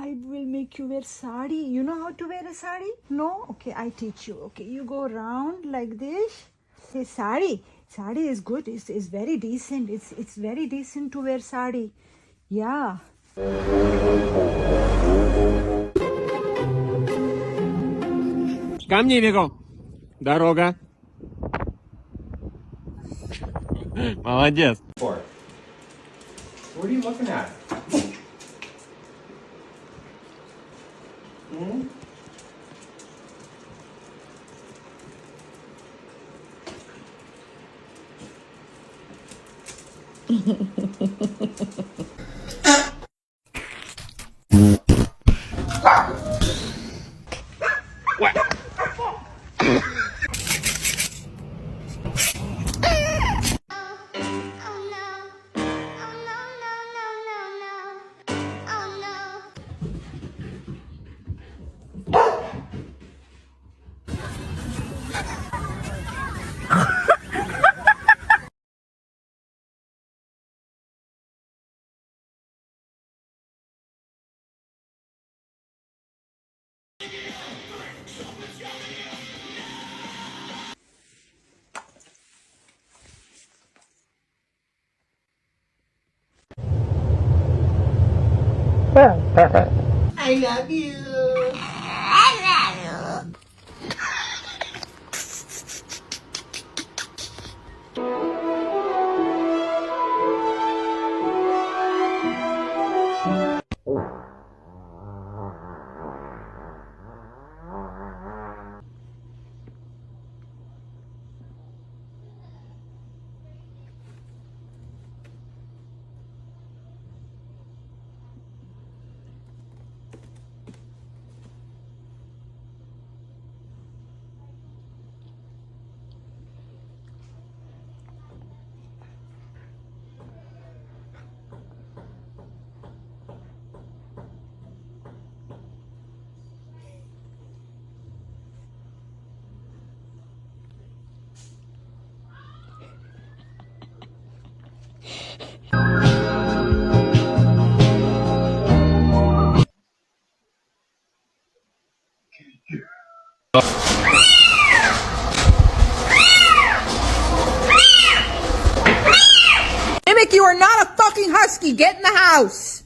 I will make you wear sari. You know how to wear a sari? No? Okay, I teach you. Okay, you go around like this. Say sari. Sari is good. It's very decent. It's very decent to wear sari. Yeah. Ко мне бегом. Дорога. Молодец. What are you looking at? I love you. Mimic, you are not a fucking husky. Get in the house.